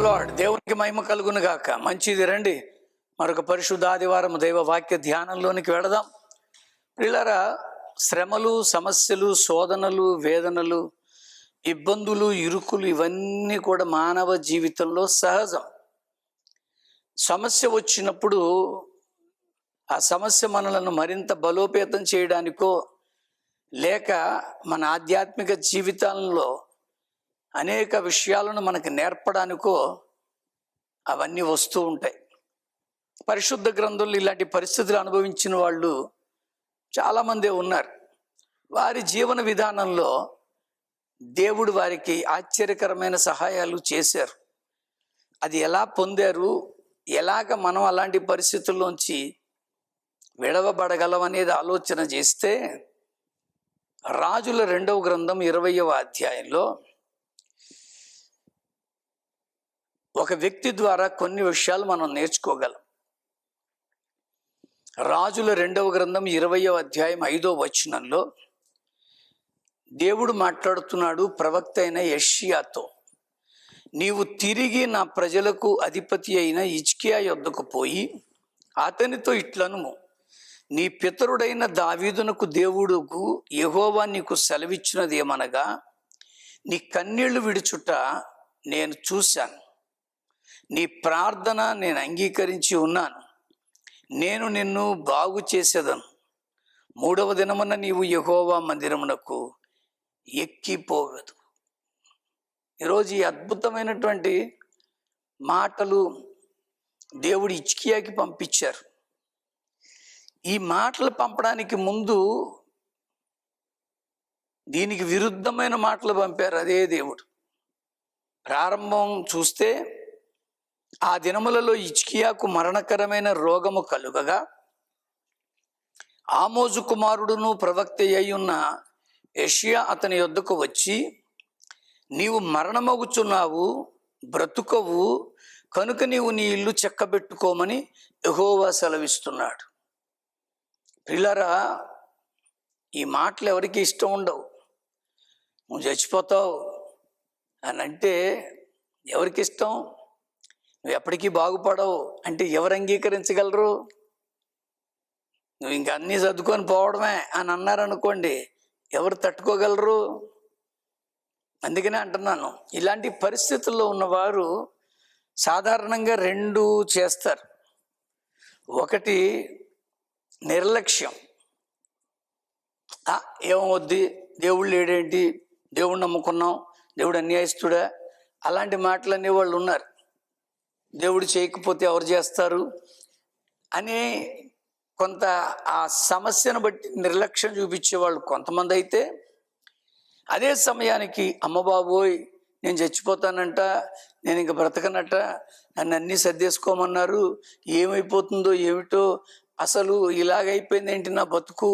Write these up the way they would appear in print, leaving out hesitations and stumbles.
Lord. దేవునికి మహిమ కలుగును గాక. మంచిది, రండి మరొక పరిశుద్ధ ఆదివారం దైవ వాక్య ధ్యానంలోనికి వెళదాం. ప్రియులారా, శ్రమలు, సమస్యలు, శోధనలు, వేదనలు, ఇబ్బందులు, ఇరుకులు ఇవన్నీ కూడా మానవ జీవితంలో సహజం. సమస్య వచ్చినప్పుడు ఆ సమస్య మనలను మరింత బలోపేతం చేయడానికో లేక మన ఆధ్యాత్మిక జీవితాలలో అనేక విషయాలను మనకు నేర్పడానికో అవన్నీ వస్తూ ఉంటాయి. పరిశుద్ధ గ్రంథంలో ఇలాంటి పరిస్థితులు అనుభవించిన వాళ్ళు చాలామంది ఉన్నారు. వారి జీవన విధానంలో దేవుడు వారికి ఆశ్చర్యకరమైన సహాయాలు చేశారు. అది ఎలా పొందారు, ఎలాగ మనం అలాంటి పరిస్థితుల్లోంచి విడవబడగలం అనేది ఆలోచన చేస్తే, రాజుల 2వ గ్రంథం 20వ అధ్యాయంలో ఒక వ్యక్తి ద్వారా కొన్ని విషయాలు మనం నేర్చుకోగలం. రాజుల 2వ గ్రంథం 20వ అధ్యాయం 5వ వచనంలో దేవుడు మాట్లాడుతున్నాడు ప్రవక్త అయిన యెషయాతో. నీవు తిరిగి నా ప్రజలకు అధిపతి అయిన హిజ్కియా యొద్దకు పోయి అతనితో ఇట్లనుము, నీ పితరుడైన దావీదునకు దేవుడుకు యెహోవా నీకు సెలవిచ్చినది ఏమనగా, నీ కన్నీళ్లు విడుచుట నేను చూశాను, నీ ప్రార్థన నేను అంగీకరించి ఉన్నాను, నేను నిన్ను బాగు చేసేదను, 3వ దినమున నీవు యెహోవా మందిరమునకు ఎక్కిపోవదు. ఈరోజు ఈ అద్భుతమైనటువంటి మాటలు దేవుడు హిజ్కియాకి పంపించారు. ఈ మాటలు పంపడానికి ముందు దీనికి విరుద్ధమైన మాటలు పంపారు అదే దేవుడు. ప్రారంభం చూస్తే, ఆ దినములలో హిజ్కియాకు మరణకరమైన రోగము కలుగగా ఆమోజు కుమారుడును ప్రవక్త అయ్యున్న యెషయా అతని యొద్దకు వచ్చి, నీవు మరణమగుచున్నావు, బ్రతుకవు, కనుక నీవు నీ ఇల్లు చెక్కబెట్టుకోమని యెహోవా సెలవిస్తున్నాడు. ప్రియులారా, ఈ మాటలు ఎవరికి ఇష్టం ఉండవు. నువ్వు చచ్చిపోతావు అని అంటే ఎవరికి ఇష్టం? నువ్వు ఎప్పటికీ బాగుపడవు అంటే ఎవరు అంగీకరించగలరు? నువ్వు ఇంక అన్నీ చదువుకొని పోవడమే అని అన్నారనుకోండి, ఎవరు తట్టుకోగలరు? అందుకనే అంటున్నాను, ఇలాంటి పరిస్థితుల్లో ఉన్నవారు సాధారణంగా 2 చేస్తారు. ఒకటి నిర్లక్ష్యం. ఏమవుద్ది, దేవుడు లేడేంటి, దేవుడు నమ్ముకున్నాం, దేవుడు అన్యాయస్తుడా, అలాంటి మాటలు అనేవాళ్ళు ఉన్నారు. దేవుడు చేయకపోతే ఎవరు చేస్తారు అని కొంత ఆ సమస్యను బట్టి నిర్లక్ష్యం చూపించేవాళ్ళు కొంతమంది అయితే, అదే సమయానికి అమ్మబాబోయ్ నేను చచ్చిపోతానంట, నేను ఇంక బ్రతకనట, నన్ను అన్నీ సర్దేసుకోమన్నారు, ఏమైపోతుందో ఏమిటో, అసలు ఇలాగైపోయింది ఏంటి నా బతుకు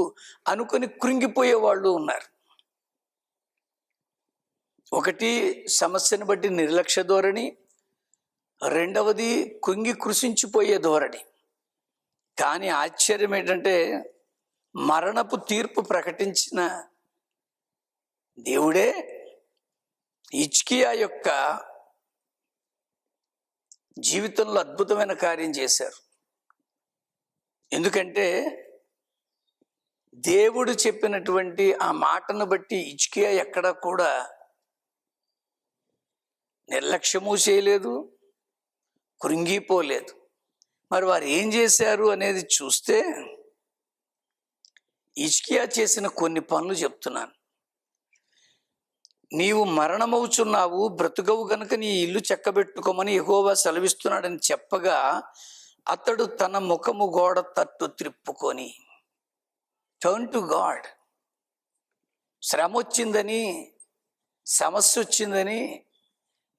అనుకుని కృంగిపోయే వాళ్ళు ఉన్నారు. ఒకటి సమస్యను బట్టి నిర్లక్ష్య ధోరణి, 2వది కృంగి కృషించిపోయే ధోరణి. కానీ ఆశ్చర్యం ఏంటంటే, మరణపు తీర్పు ప్రకటించిన దేవుడే హిజ్కియా యొక్క జీవితంలో అద్భుతమైన కార్యం చేశారు. ఎందుకంటే దేవుడు చెప్పినటువంటి ఆ మాటను బట్టి హిజ్కియా ఎక్కడా కూడా నిర్లక్ష్యము చేయలేదు, కృంగిపోలేదు. మరి వారు ఏం చేశారు అనేది చూస్తే, హిజ్కియా చేసిన కొన్ని పనులు చెప్తున్నాను. నీవు మరణమవుచున్నావు, బ్రతుకవు గనుక నీ ఇల్లు చెక్కబెట్టుకోమని యెహోవా సెలవిస్తున్నాడని చెప్పగా, అతడు తన ముఖము గోడ తట్టు త్రిప్పుకొని, టర్న్ టు గాడ్. శ్రమ వచ్చిందని, సమస్య వచ్చిందని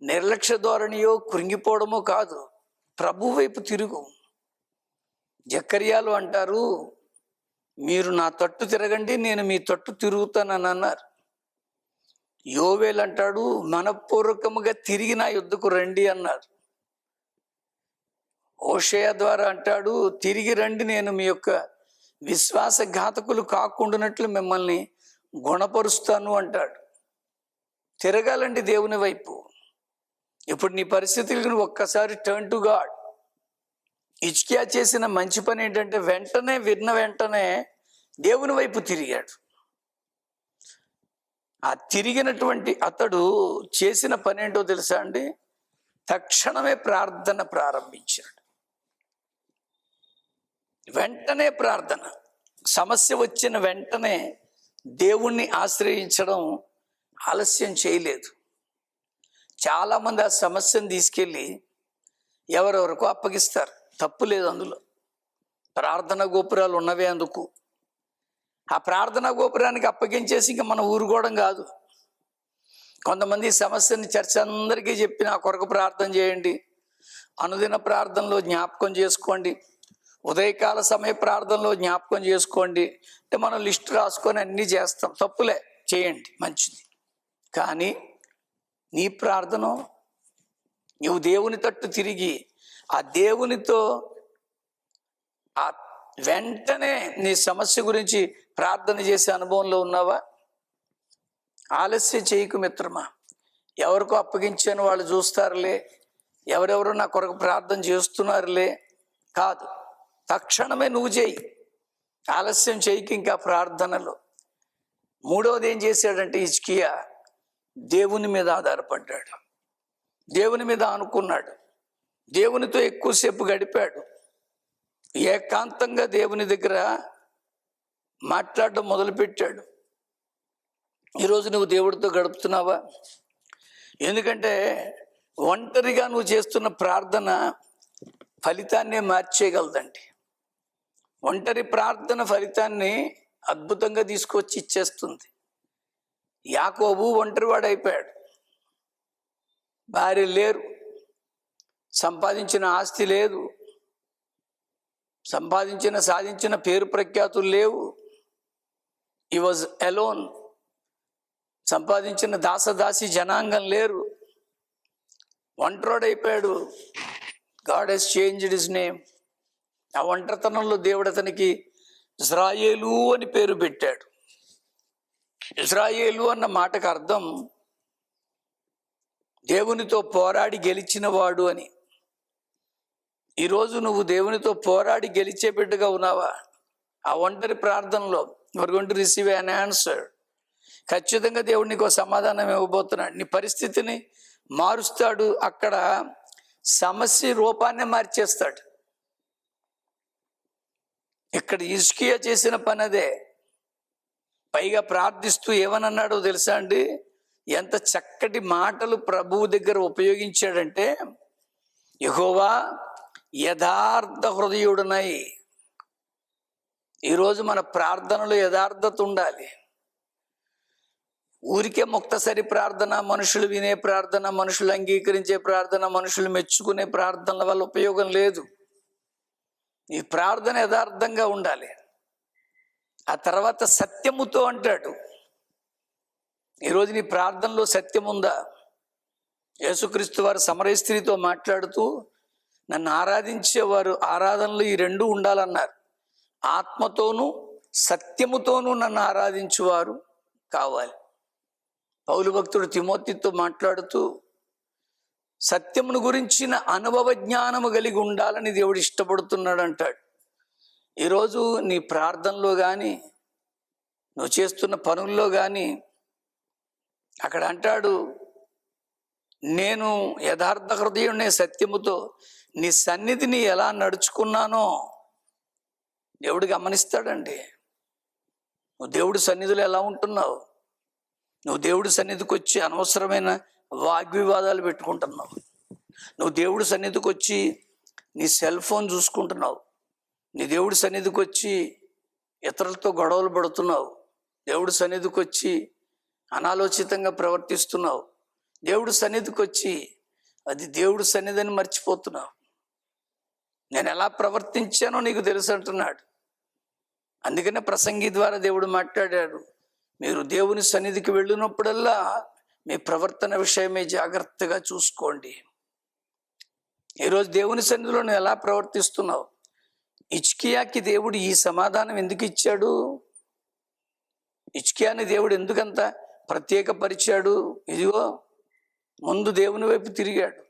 నిర్లక్ష్య ధోరణియో కృంగిపోవడమో కాదు, ప్రభు వైపు తిరుగు. జకర్యాలు అంటారు, మీరు నా తట్టు తిరగండి, నేను మీ తట్టు తిరుగుతానని అన్నారు. యోవేలు అంటాడు, మనపూర్వకముగా తిరిగి నా యుద్ధకు రండి అన్నారు. హోషేయ ద్వారా అంటాడు, తిరిగి రండి, నేను మీ యొక్క విశ్వాసఘాతకులు కాకుండానట్లు మిమ్మల్ని గుణపరుస్తాను అంటాడు. తిరగాలండి దేవుని వైపు. ఇప్పుడు నీ పరిస్థితులకు నువ్వు ఒక్కసారి టర్న్ టు గాడ్. హిజ్కియా చేసిన మంచి పని ఏంటంటే వెంటనే విన్న వెంటనే దేవుని వైపు తిరిగాడు. ఆ తిరిగినటువంటి అతడు చేసిన పని ఏంటో తెలుసా అండి? తక్షణమే ప్రార్థన ప్రారంభించాడు. వెంటనే ప్రార్థన. సమస్య వచ్చిన వెంటనే దేవుణ్ణి ఆశ్రయించడం ఆలస్యం చేయలేదు. చాలామంది ఆ సమస్యను తీసుకెళ్ళి ఎవరెవరికో అప్పగిస్తారు. తప్పు లేదు అందులో. ప్రార్థనా గోపురాలు ఉన్నవే అందుకు. ఆ ప్రార్థనా గోపురానికి అప్పగించేసి ఇంకా మనం ఊరుకోవడం కాదు. కొంతమంది సమస్యని చర్చ అందరికీ చెప్పి నా కొరకు ప్రార్థన చేయండి, అనుదిన ప్రార్థనలో జ్ఞాపకం చేసుకోండి, ఉదయకాల సమయ ప్రార్థనలో జ్ఞాపకం చేసుకోండి అంటే మనం లిస్ట్ రాసుకొని అన్నీ చేస్తాం. తప్పులే, చేయండి, మంచిది. కానీ నీ ప్రార్థన నువ్వు దేవుని తట్టు తిరిగి ఆ దేవునితో ఆ వెంటనే నీ సమస్య గురించి ప్రార్థన చేసే అనుభవంలో ఉన్నావా? ఆలస్యం చేయకు మిత్రమా. ఎవరికో అప్పగించాను, వాళ్ళు చూస్తారులే, ఎవరెవరో నా కొరకు ప్రార్థన చేస్తున్నారులే కాదు. తక్షణమే నువ్వు చేయి, ఆలస్యం చేయకు ఇంకా ప్రార్థనలో. మూడవది ఏం చేశాడంటే హిజ్కియా దేవుని మీద ఆధారపడ్డాడు, దేవుని మీద అనుకున్నాడు, దేవునితో ఎక్కువసేపు గడిపాడు, ఏకాంతంగా దేవుని దగ్గర మాట్లాడడం మొదలుపెట్టాడు. ఈరోజు నువ్వు దేవుడితో గడుపుతున్నావా? ఎందుకంటే ఒంటరిగా నువ్వు చేస్తున్న ప్రార్థన ఫలితాన్నే మార్చేయగలదండి. ఒంటరి ప్రార్థన ఫలితాన్ని అద్భుతంగా తీసుకొచ్చి ఇచ్చేస్తుంది. యాకోబు ఒంటరివాడైపోయాడు. భార్య లేరు, సంపాదించిన ఆస్తి లేదు, సాధించిన పేరు ప్రఖ్యాతులు లేవు. He was alone. సంపాదించిన దాసదాసి జనాంగం లేరు, ఒంటరివాడైపోయాడు. God has changed his name. ఆ ఒంటరితనంలో దేవుడు అతనికి ఇజ్రాయేలు అని పేరు పెట్టాడు. ఇజ్రాయేలు అన్న మాటకు అర్థం దేవునితో పోరాడి గెలిచిన వాడు అని. ఈరోజు నువ్వు దేవునితో పోరాడి గెలిచే బిడ్డగా ఉన్నావా? ఆ ఒంటరి ప్రార్థనలో your going to receive an answer. ఖచ్చితంగా దేవుడు నీకు సమాధానం ఇవ్వబోతున్నాడు. నీ పరిస్థితిని మారుస్తాడు. అక్కడ సమస్య రూపాన్ని మార్చేస్తాడు. ఇక్కడ హిజ్కియా చేసిన పని అదే. పైగా ప్రార్థిస్తూ ఏమనన్నాడో తెలుసా అండి? ఎంత చక్కటి మాటలు ప్రభువు దగ్గర ఉపయోగించాడంటే, యెహోవా యథార్థ హృదయుడునై. ఈరోజు మన ప్రార్థనలో యథార్థత ఉండాలి. ఊరికే ముక్తసరి ప్రార్థన, మనుషులు వినే ప్రార్థన, మనుషులు అంగీకరించే ప్రార్థన, మనుషులు మెచ్చుకునే ప్రార్థనల వల్ల ఉపయోగం లేదు. ఈ ప్రార్థన యథార్థంగా ఉండాలి. ఆ తర్వాత సత్యముతో అంటాడు. ఈరోజు నీ ప్రార్థనలో సత్యం ఉందా? యేసుక్రీస్తు వారు సమరయ స్త్రీతో మాట్లాడుతూ నన్ను ఆరాధించేవారు ఆరాధనలు ఈ రెండు ఉండాలన్నారు. ఆత్మతోనూ సత్యముతోనూ నన్ను ఆరాధించువారు కావాలి. పౌలు భక్తుడు తిమోతితో మాట్లాడుతూ సత్యమును గురించిన అనుభవ జ్ఞానము కలిగి ఉండాలని దేవుడు ఇష్టపడుతున్నాడు అంటాడు. ఈరోజు నీ ప్రార్థనలో కానీ నువ్వు చేస్తున్న పనుల్లో కానీ అక్కడ అంటాడు, నేను యథార్థ హృదయుడినే సత్యముతో నీ సన్నిధిని ఎలా నడుచుకున్నానో దేవుడు గమనిస్తాడండి. నువ్వు దేవుడి సన్నిధిలో ఎలా ఉంటున్నావు? నువ్వు దేవుడి సన్నిధికి వచ్చి అనవసరమైన వాగ్వివాదాలు పెట్టుకుంటున్నావు. నువ్వు దేవుడి సన్నిధికి వచ్చి నీ సెల్ ఫోన్ చూసుకుంటున్నావు. నీ దేవుడి సన్నిధికి వచ్చి ఇతరులతో గొడవలు పడుతున్నావు. దేవుడి సన్నిధికి వచ్చి అనాలోచితంగా ప్రవర్తిస్తున్నావు. దేవుడి సన్నిధికి వచ్చి అది దేవుడి సన్నిధిని మర్చిపోతున్నావు. నేను ఎలా ప్రవర్తించానో నీకు తెలుసు అంటున్నాడు. అందుకనే ప్రసంగి ద్వారా దేవుడు మాట్లాడాడు, మీరు దేవుని సన్నిధికి వెళ్ళినప్పుడల్లా మీ ప్రవర్తన విషయమే జాగ్రత్తగా చూసుకోండి. ఈరోజు దేవుని సన్నిధిలో నువ్వు ఎలా ప్రవర్తిస్తున్నావు? హిజ్కియాకి దేవుడు ఈ సమాధానం ఎందుకు ఇచ్చాడు? హిజ్కియాని దేవుడు ఎందుకంత ప్రత్యేకపరిచాడు? ఇదిగో ముందు దేవుని వైపు తిరిగాడు.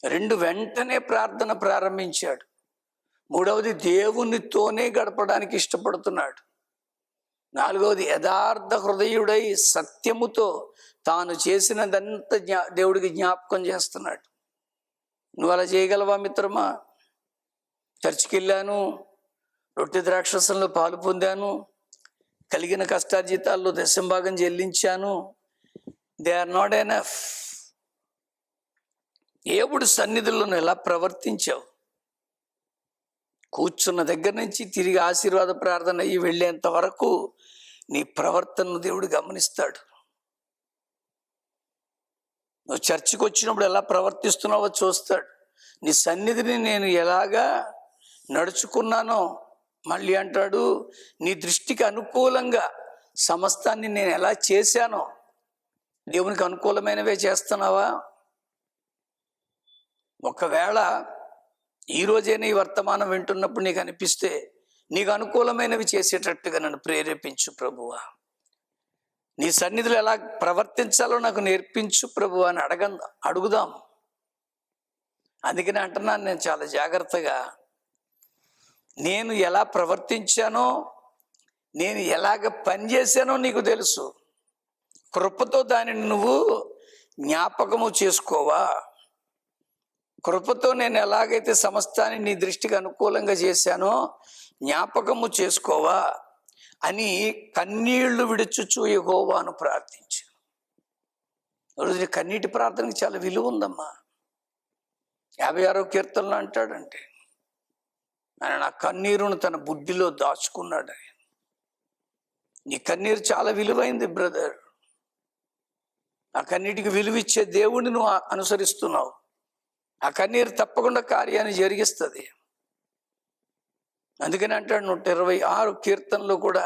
2 వెంటనే ప్రార్థన ప్రారంభించాడు. 3వది దేవునితోనే గడపడానికి ఇష్టపడుతున్నాడు. 4వది యథార్థ హృదయుడై సత్యముతో తాను చేసినదంతా దేవుడికి జ్ఞాపకం చేస్తున్నాడు. నువ్వు అలా చేయగలవా మిత్రమా? చర్చికి వెళ్ళాను, రొట్టె ద్రాక్షసంలో పాలు పొందాను, కలిగిన కష్టార్జితాల్లో దశంభాగం చెల్లించాను. They are not enough. దేవుడి సన్నిధిలో ఎలా ప్రవర్తించావు? కూర్చున్న దగ్గర నుంచి తిరిగి ఆశీర్వాద ప్రార్థన అయ్యి వెళ్ళేంత వరకు నీ ప్రవర్తనను దేవుడు గమనిస్తాడు. నువ్వు చర్చికి వచ్చినప్పుడు ఎలా ప్రవర్తిస్తున్నావో చూస్తాడు. నీ సన్నిధిని నేను ఎలాగా నడుచుకున్నానో, మళ్ళీ అంటాడు, నీ దృష్టికి అనుకూలంగా సమస్తాన్ని నేను ఎలా చేశానో, దేవునికి అనుకూలమైనవే చేస్తున్నావా? ఒకవేళ ఈరోజే నీ వర్తమానం వింటున్నప్పుడు నీకు అనిపిస్తే నీకు అనుకూలమైనవి చేసేటట్టుగా నన్ను ప్రేరేపించు ప్రభువా, నీ సన్నిధిలో ఎలా ప్రవర్తించాలో నాకు నేర్పించు ప్రభువా అని అడుగుదాం. అందుకని అంటున్నాను, నేను చాలా జాగ్రత్తగా నేను ఎలా ప్రవర్తించానో, నేను ఎలాగ పనిచేశానో నీకు తెలుసు. కృపతో దానిని నువ్వు జ్ఞాపకము చేసుకోవా? కృపతో నేను ఎలాగైతే సమస్తాన్ని నీ దృష్టికి అనుకూలంగా చేశానో జ్ఞాపకము చేసుకోవా అని కన్నీళ్లు విడుచుచు యెహోవాను ప్రార్థించాను. రోజు కన్నీటి ప్రార్థనకి చాలా విలువ ఉందమ్మా. 56వ కీర్తనలో అంటాడంటే, ఆయన నా కన్నీరును తన బుడ్డిలో దాచుకున్నాడు. నీ కన్నీరు చాలా విలువైంది బ్రదర్. ఆ కన్నీటికి విలువిచ్చే దేవుడిని నువ్వు అనుసరిస్తున్నావు. ఆ కన్నీరు తప్పకుండా కార్యాన్ని జరిగిస్తుంది. అందుకని అంటాడు 126 కీర్తనలో కూడా,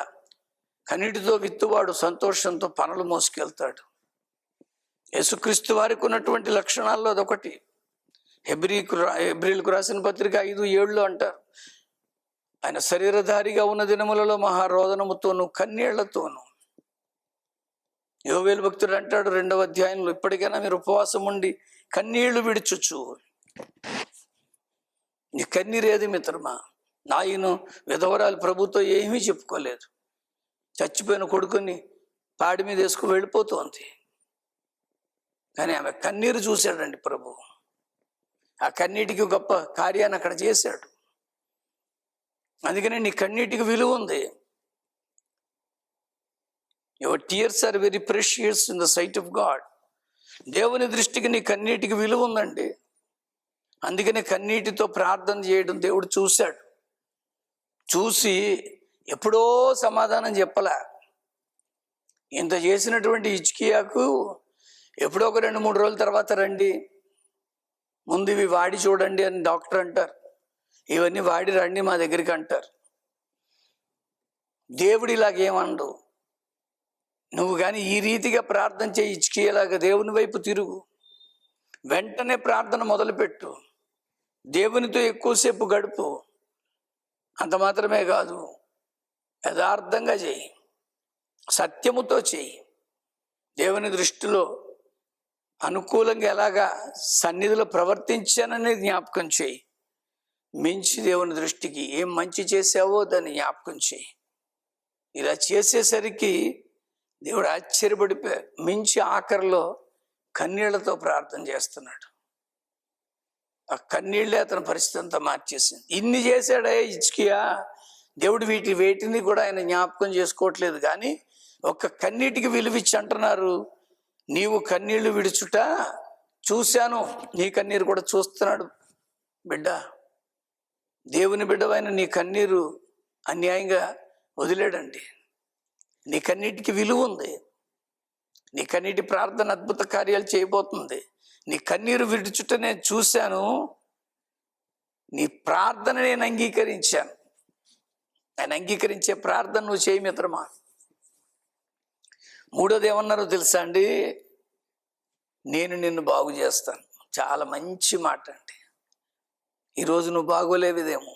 కన్నీటితో విత్తువాడు సంతోషంతో పనులు మోసుకెళ్తాడు. యేసుక్రీస్తు వారికి ఉన్నటువంటి లక్షణాల్లో అదొకటి. హెబ్రీలకు రాసిన పత్రిక 5:7 అంటారు, ఆయన శరీరధారిగా ఉన్న దినములలో మహారోదనముతోను కన్నీళ్లతోను. యోవేలు భక్తుడు అంటాడు 2వ అధ్యాయంలో, ఇప్పటికైనా మీరు ఉపవాసం ఉండి కన్నీళ్లు విడుచుచు. నీ కన్నీరేది మిత్రమా? నాయను విధవరాలు ప్రభుతో ఏమీ చెప్పుకోలేదు. చచ్చిపోయిన కొడుకుని పాడి మీద వేసుకుని వెళ్ళిపోతుంది. కానీ ఆమె కన్నీరు చూశాడండి ప్రభు. ఆ కన్నీటికి గొప్ప కార్యాన్ని అక్కడ చేశాడు. అందుకనే నీ కన్నీటికి విలువ ఉంది. Your tears are very precious in the sight of God. దేవుని దృష్టికి నీ కన్నీటికి విలువ ఉందండి. అందుకనే కన్నీటితో ప్రార్థన చేయడం దేవుడు చూశాడు. చూసి ఎప్పుడో సమాధానం చెప్పలే. ఇంత చేసినటువంటి హిజ్కియాకు ఎప్పుడో ఒక 2-3 రోజుల తర్వాత రండి, ముందు ఇవి వాడి చూడండి అని డాక్టర్ అంటారు. ఇవన్నీ వాడి రండి మా దగ్గరికి అంటారు. దేవుడు ఇలాగేమండు, నువ్వు కానీ ఈ రీతిగా ప్రార్థన చేయి, హిజ్కియాలాగా దేవుని వైపు తిరుగు, వెంటనే ప్రార్థన మొదలుపెట్టు, దేవునితో ఎక్కువసేపు గడుపు. అంత మాత్రమే కాదు, యథార్థంగా చేయి, సత్యముతో చేయి, దేవుని దృష్టిలో అనుకూలంగా ఎలాగా సన్నిధిలో ప్రవర్తించానని జ్ఞాపకం చేయి. మించి దేవుని దృష్టికి ఏం మంచి చేసావో దాన్ని జ్ఞాపకం చేయి. ఇలా చేసేసరికి దేవుడు ఆశ్చర్యపడిపోయాడు. మించి ఆఖరిలో కన్నీళ్లతో ప్రార్థన చేస్తున్నాడు. ఆ కన్నీళ్లే అతని పరిస్థితి అంతా మార్చేసింది. ఇన్ని చేశాడే హిజ్కియా, దేవుడు వేటిని కూడా ఆయన జ్ఞాపకం చేసుకోవట్లేదు. కానీ ఒక్క కన్నీటికి విలువిచ్చి అంటున్నారు, నీవు కన్నీళ్లు విడుచుట చూశాను, నీ కన్నీరు కూడా చూస్తున్నాడు బిడ్డ. దేవుని బిడ్డవైన నీ కన్నీరు అన్యాయంగా వదిలేడండి. నీ కన్నీటికి విలువ ఉంది. నీ కన్నీటి ప్రార్థన అద్భుత కార్యాలు చేయబోతుంది. నీ కన్నీరు విడుచుట నేను చూశాను, నీ ప్రార్థన నేను అంగీకరించాను. ఆయన అంగీకరించే ప్రార్థన నువ్వు చేయి మిత్రమా. 3వది ఏమన్నారో తెలుసా అండి, నేను నిన్ను బాగు చేస్తాను. చాలా మంచి మాట అండి. ఈరోజు నువ్వు బాగోలేదేమో,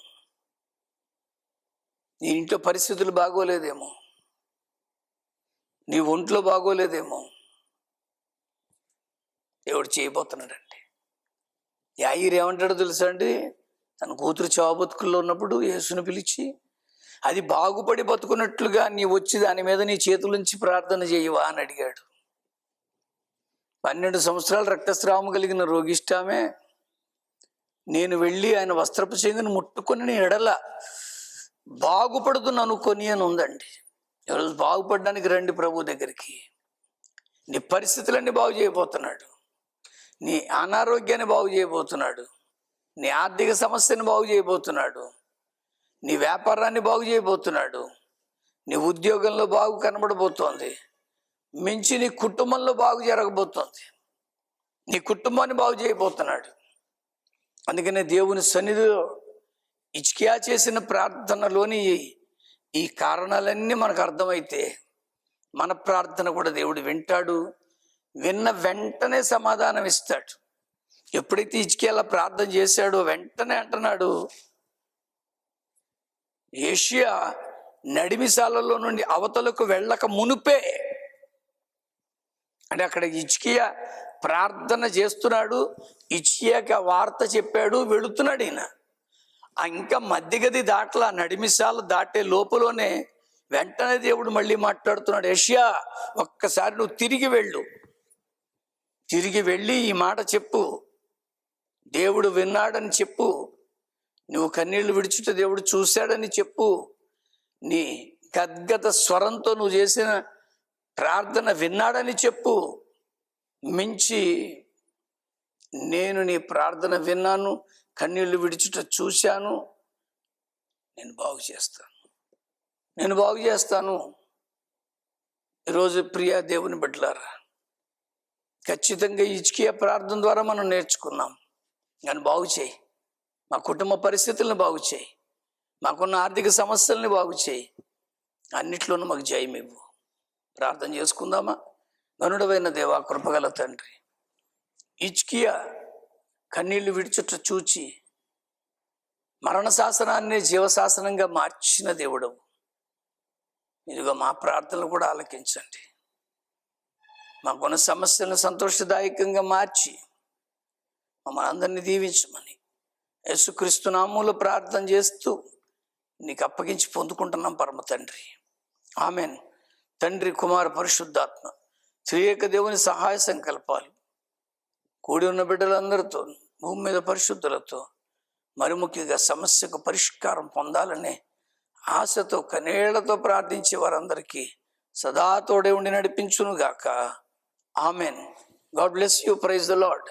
నీ ఇంట్లో పరిస్థితులు బాగోలేదేమో, నీ ఒంట్లో బాగోలేదేమో, దేవుడు చేయబోతున్నాడండి. యాయిరు ఏమంటాడో తెలుసా అండి? తన కూతురు చావు బతుకుల్లో ఉన్నప్పుడు యేసును పిలిచి, అది బాగుపడి బతుకున్నట్లుగా నీ వచ్చి దాని మీద నీ చేతులుంచి ప్రార్థన చేయవా అని అడిగాడు. 12 సంవత్సరాలు రక్తస్రావం కలిగిన రోగిష్టామే నేను వెళ్ళి ఆయన వస్త్రపు చెంగును ముట్టుకొని ఎడల బాగుపడుతున్న అనుకొని అని ఉందండి. ఈరోజు బాగుపడడానికి రండి ప్రభు దగ్గరికి. నీ పరిస్థితులన్నీ బాగు చేయబోతున్నాడు. నీ అనారోగ్యాన్ని బాగు చేయబోతున్నాడు. నీ ఆర్థిక సమస్యను బాగు చేయబోతున్నాడు. నీ వ్యాపారాన్ని బాగు చేయబోతున్నాడు. నీ ఉద్యోగంలో బాగు కనబడబోతోంది. మించి నీ కుటుంబంలో బాగు జరగబోతోంది. నీ కుటుంబాన్ని బాగు చేయబోతున్నాడు. అందుకనే దేవుని సన్నిధిలో హిజ్కియా చేసిన ప్రార్థనలోని ఈ కారణాలన్నీ మనకు అర్థమైతే మన ప్రార్థన కూడా దేవుడు వింటాడు. విన్న వెంటనే సమాధానం ఇస్తాడు. ఎప్పుడైతే హిజ్కియా ప్రార్థన చేశాడో వెంటనే అంటున్నాడు, యోషియా నడిమిశాలలో నుండి అవతలకు వెళ్ళక మునుపే, అంటే అక్కడ హిజ్కియా ప్రార్థన చేస్తున్నాడు, హిజ్కియాకి ఆ వార్త చెప్పాడు, వెళుతున్నాడు ఈయన. ఇంకా మధ్యగది దాట్లా నడిమిశాలు దాటే లోపులోనే వెంటనే దేవుడు మళ్ళీ మాట్లాడుతున్నాడు, యోషియా ఒక్కసారి నువ్వు తిరిగి వెళ్ళు, తిరిగి వెళ్ళి ఈ మాట చెప్పు, దేవుడు విన్నాడని చెప్పు, నువ్వు కన్నీళ్లు విడిచుట దేవుడు చూశాడని చెప్పు, నీ గద్గద స్వరంతో నువ్వు చేసిన ప్రార్థన విన్నాడని చెప్పు, మించి నేను నీ ప్రార్థన విన్నాను, కన్నీళ్లు విడిచుట చూశాను, నేను బాగు చేస్తాను, నేను బాగు చేస్తాను. ఈరోజు ప్రియ దేవుని బిడ్డలారా, ఖచ్చితంగా హిజ్కియా ప్రార్థన ద్వారా మనం నేర్చుకున్నాం. నన్ను బాగు చేయి, మా కుటుంబ పరిస్థితులను బాగు చేయి, మాకున్న ఆర్థిక సమస్యల్ని బాగు చేయి, అన్నిట్లోనూ మాకు జయం ఇవ్వు. ప్రార్థన చేసుకుందామా? గనుడవైన దేవా, కృపగల తండ్రి, హిజ్కియా కన్నీళ్లు విడిచుట చూచి మరణ శాసనాన్ని జీవశాసనంగా మార్చిన దేవుడవు. ఇదిగో మా ప్రార్థనలు కూడా ఆలకించండి. మాకున్న సమస్యలను సంతోషదాయకంగా మార్చి మమ్మల్ని అందరినీ దీవించమని యేసుక్రీస్తు నామములో ప్రార్థన చేస్తూ నీకు అప్పగించి పొందుకుంటున్నాం పరమ తండ్రి. ఆమెన్. తండ్రి, కుమార, పరిశుద్ధాత్మ త్రియేక దేవుని సహాయ సంకల్పాలు కూడి ఉన్న బిడ్డలందరితో, భూమి మీద పరిశుద్ధులతో, మరి ముఖ్యంగా సమస్యకు పరిష్కారం పొందాలనే ఆశతో కనేళ్లతో ప్రార్థించే వారందరికీ సదా తోడే ఉండి నడిపించునుగాక. Amen. God bless you. Praise the lord.